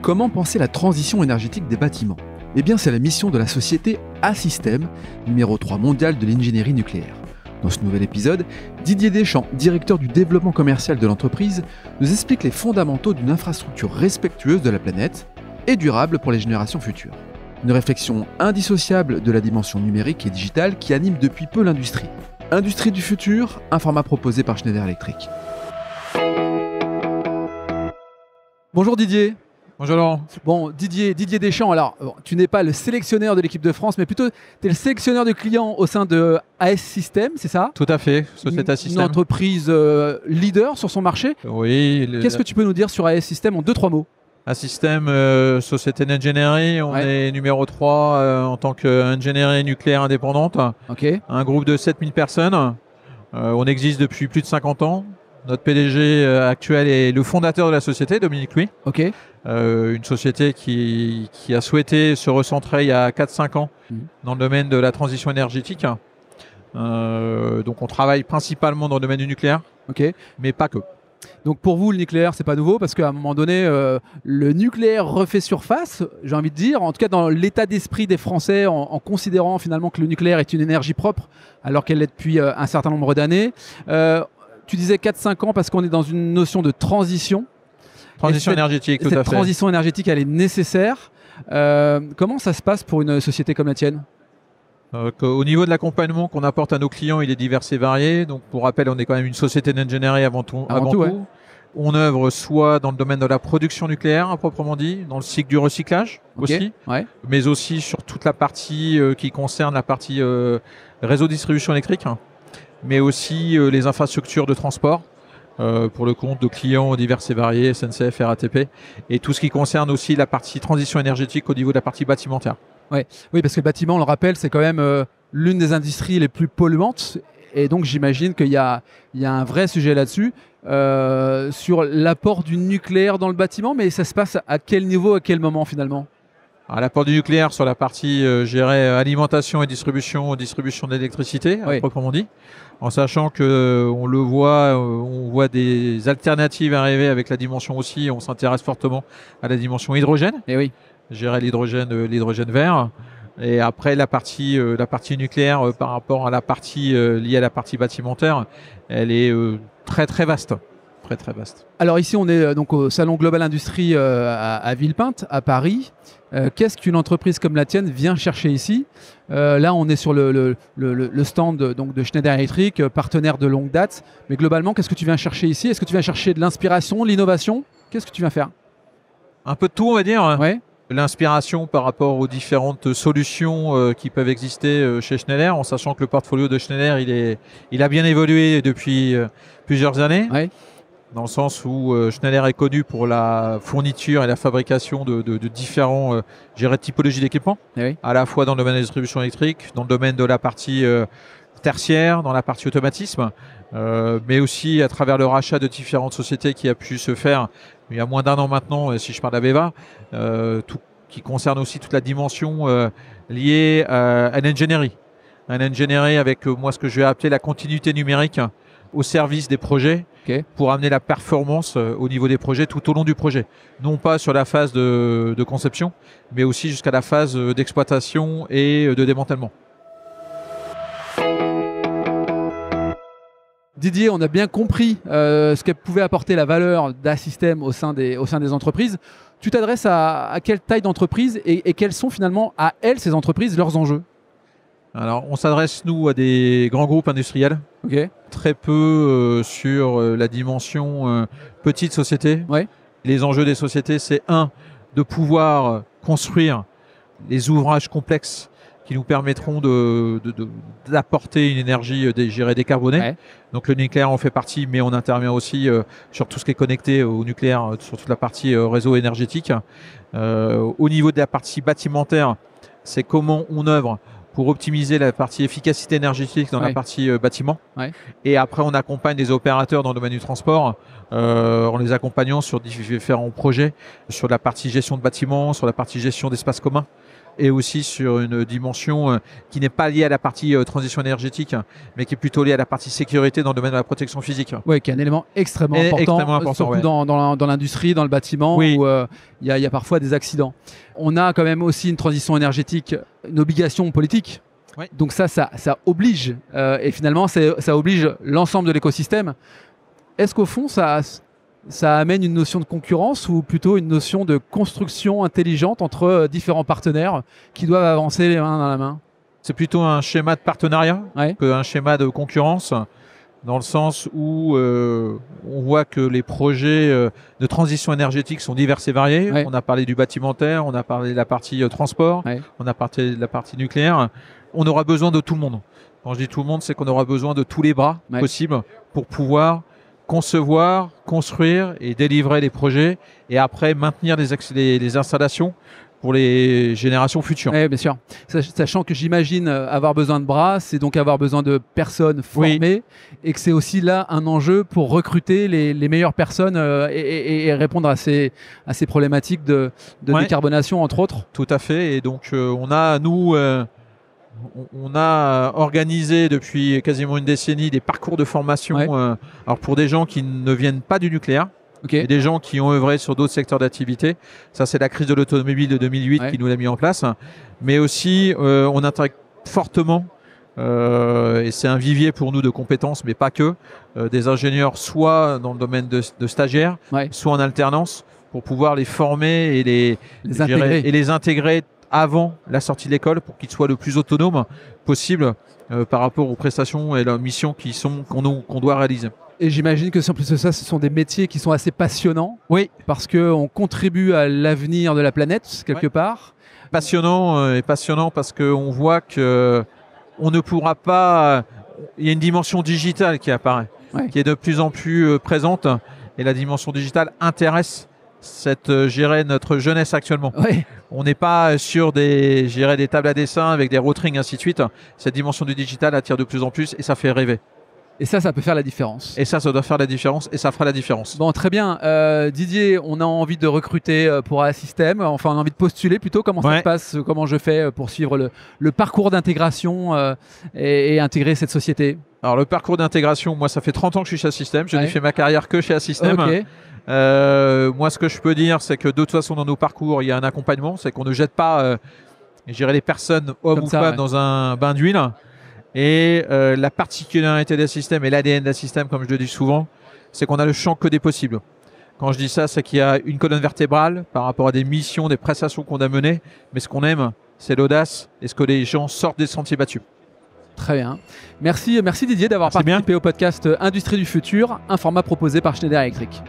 Comment penser la transition énergétique des bâtiments? Eh bien, c'est la mission de la société A-System, numéro 3 mondial de l'ingénierie nucléaire. Dans ce nouvel épisode, Didier Deschamps, directeur du développement commercial de l'entreprise, nous explique les fondamentaux d'une infrastructure respectueuse de la planète et durable pour les générations futures. Une réflexion indissociable de la dimension numérique et digitale qui anime depuis peu l'industrie. Industrie du futur, un format proposé par Schneider Electric. Bonjour Didier. Bonjour Laurent. Bon, Didier Deschamps, alors tu n'es pas le sélectionneur de l'équipe de France, mais plutôt tu es le sélectionneur de clients au sein de AS System, c'est ça? Tout à fait, Société AS System. Une entreprise leader sur son marché. Oui. Qu'est-ce que tu peux nous dire sur AS System en 2-3 mots? AS System, société d'ingénierie, on est numéro 3 en tant qu'ingénierie nucléaire indépendante. Okay. Un groupe de 7000 personnes. On existe depuis plus de 50 ans. Notre PDG actuel est le fondateur de la société, Dominique Louis. Okay. Une société qui a souhaité se recentrer il y a 4-5 ans dans le domaine de la transition énergétique. Donc on travaille principalement dans le domaine du nucléaire, mais pas que. Donc pour vous, le nucléaire, c'est pas nouveau parce qu'à un moment donné, le nucléaire refait surface, j'ai envie de dire, en tout cas dans l'état d'esprit des Français, en considérant finalement que le nucléaire est une énergie propre alors qu'elle l'est depuis un certain nombre d'années. Tu disais 4-5 ans parce qu'on est dans une notion de transition. Transition énergétique, tout à fait. Cette transition énergétique, elle est nécessaire. Comment ça se passe pour une société comme la tienne? Au niveau de l'accompagnement qu'on apporte à nos clients, il est divers et varié. Donc, pour rappel, on est quand même une société d'ingénierie avant tout. Ouais. On œuvre soit dans le domaine de la production nucléaire, à proprement dit, dans le cycle du recyclage aussi, mais aussi sur toute la partie qui concerne la partie réseau de distribution électrique, mais aussi les infrastructures de transport. Pour le compte de clients divers et variés, SNCF, RATP, et tout ce qui concerne aussi la partie transition énergétique au niveau de la partie bâtimentaire. Oui, parce que le bâtiment, on le rappelle, c'est quand même l'une des industries les plus polluantes, et donc j'imagine qu'il y a un vrai sujet là-dessus, sur l'apport du nucléaire dans le bâtiment, mais ça se passe à quel niveau, à quel moment finalement? L'apport du nucléaire sur la partie alimentation et distribution d'électricité, proprement dit, en sachant que on voit des alternatives arriver avec la dimension aussi, on s'intéresse fortement à la dimension hydrogène. Et oui. Gérer l'hydrogène vert. Et après la partie nucléaire par rapport à la partie liée à la partie bâtimentaire, elle est très très vaste. Très vaste. Alors ici, on est donc au Salon Global Industrie à Villepinte, à Paris. Qu'est-ce qu'une entreprise comme la tienne vient chercher ici? Là, on est sur le stand donc, de Schneider Electric, partenaire de longue date. Mais globalement, qu'est-ce que tu viens chercher ici? Est-ce que tu viens chercher de l'inspiration, de l'innovation? Qu'est-ce que tu viens faire? Un peu de tout, on va dire. Ouais. L'inspiration par rapport aux différentes solutions qui peuvent exister chez Schneider, en sachant que le portfolio de Schneider, il a bien évolué depuis plusieurs années. Ouais. Dans le sens où Schneider est connu pour la fourniture et la fabrication de différents typologies d'équipements, à la fois dans le domaine de la distribution électrique, dans le domaine de la partie tertiaire, dans la partie automatisme, mais aussi à travers le rachat de différentes sociétés qui a pu se faire il y a moins d'1 an maintenant, si je parle d'Aveva, tout qui concerne aussi toute la dimension liée à l'ingénierie. L'ingénierie avec moi ce que je vais appeler la continuité numérique au service des projets, pour amener la performance au niveau des projets tout au long du projet. Non pas sur la phase de conception, mais aussi jusqu'à la phase d'exploitation et de démantèlement. Didier, on a bien compris ce qu'elle pouvait apporter la valeur d'A-System au sein des entreprises. Tu t'adresses à quelle taille d'entreprise et quels sont finalement à elles, ces entreprises, leurs enjeux? Alors, on s'adresse, nous, à des grands groupes industriels. Très peu sur la dimension petite société. Les enjeux des sociétés, c'est de pouvoir construire les ouvrages complexes qui nous permettront d'apporter une énergie décarbonée. Donc le nucléaire en fait partie, mais on intervient aussi sur tout ce qui est connecté au nucléaire, sur toute la partie réseau énergétique. Au niveau de la partie bâtimentaire, c'est comment on œuvre pour optimiser la partie efficacité énergétique dans la partie bâtiment. Et après, on accompagne les opérateurs dans le domaine du transport en les accompagnant sur différents projets, sur la partie gestion de bâtiments, sur la partie gestion d'espaces communs. et aussi sur une dimension qui n'est pas liée à la partie transition énergétique, mais qui est plutôt liée à la partie sécurité dans le domaine de la protection physique. Oui, qui est un élément extrêmement important, surtout dans l'industrie, dans le bâtiment, où il y a parfois des accidents. On a quand même aussi une transition énergétique, une obligation politique. Oui. Donc ça oblige, et finalement ça oblige l'ensemble de l'écosystème. Est-ce qu'au fond ça amène une notion de concurrence ou plutôt une notion de construction intelligente entre différents partenaires qui doivent avancer les mains dans la main? C'est plutôt un schéma de partenariat qu'un schéma de concurrence, dans le sens où on voit que les projets de transition énergétique sont divers et variés. On a parlé du bâtimentaire, on a parlé de la partie transport, on a parlé de la partie nucléaire. On aura besoin de tout le monde. Quand je dis tout le monde, c'est qu'on aura besoin de tous les bras possibles pour pouvoir concevoir, construire et délivrer les projets et après maintenir les installations pour les générations futures. Oui, bien sûr. Sachant que j'imagine avoir besoin de bras, c'est donc avoir besoin de personnes formées et que c'est aussi là un enjeu pour recruter les meilleures personnes et répondre à ces problématiques de décarbonation, entre autres. Tout à fait. Et donc, on a organisé depuis quasiment une décennie des parcours de formation alors pour des gens qui ne viennent pas du nucléaire. Et des gens qui ont œuvré sur d'autres secteurs d'activité. Ça, c'est la crise de l'automobile de 2008 qui nous l'a mis en place. Mais aussi, on intègre fortement, et c'est un vivier pour nous de compétences, mais pas que, des ingénieurs soit dans le domaine de stagiaires, soit en alternance, pour pouvoir les former et les intégrer avant la sortie de l'école pour qu'ils soient le plus autonomes possible par rapport aux prestations et leurs missions qu'on doit réaliser. Et j'imagine que, en plus de ça, ce sont des métiers qui sont assez passionnants. Oui. Parce qu'on contribue à l'avenir de la planète, quelque part. Passionnant parce qu'on voit qu'on ne pourra pas... Il y a une dimension digitale qui apparaît, qui est de plus en plus présente. Et la dimension digitale intéresse notre jeunesse actuellement. On n'est pas sur des tables à dessin avec des routerings, ainsi de suite. Cette dimension du digital attire de plus en plus et ça fait rêver. Et ça peut faire la différence. Et ça doit faire la différence et ça fera la différence. Bon, très bien. Didier, on a envie de recruter pour A-System. Enfin, on a envie de postuler plutôt. Comment ça se passe? Comment je fais pour suivre le parcours d'intégration et intégrer cette société? Alors, le parcours d'intégration, moi, ça fait 30 ans que je suis chez A-System. Je n'ai fait ma carrière que chez A-System. Moi, ce que je peux dire, c'est que de toute façon, dans nos parcours, il y a un accompagnement. C'est qu'on ne jette pas les personnes, hommes ou femmes, dans un bain d'huile. Et la particularité d'A-System et l'ADN d'A-System, comme je le dis souvent, c'est qu'on a le champ que des possibles. Quand je dis ça, c'est qu'il y a une colonne vertébrale par rapport à des missions, des prestations qu'on a menées. Mais ce qu'on aime, c'est l'audace et ce que les gens sortent des sentiers battus. Très bien. Merci Didier d'avoir participé au podcast Industrie du futur, un format proposé par Schneider Electric.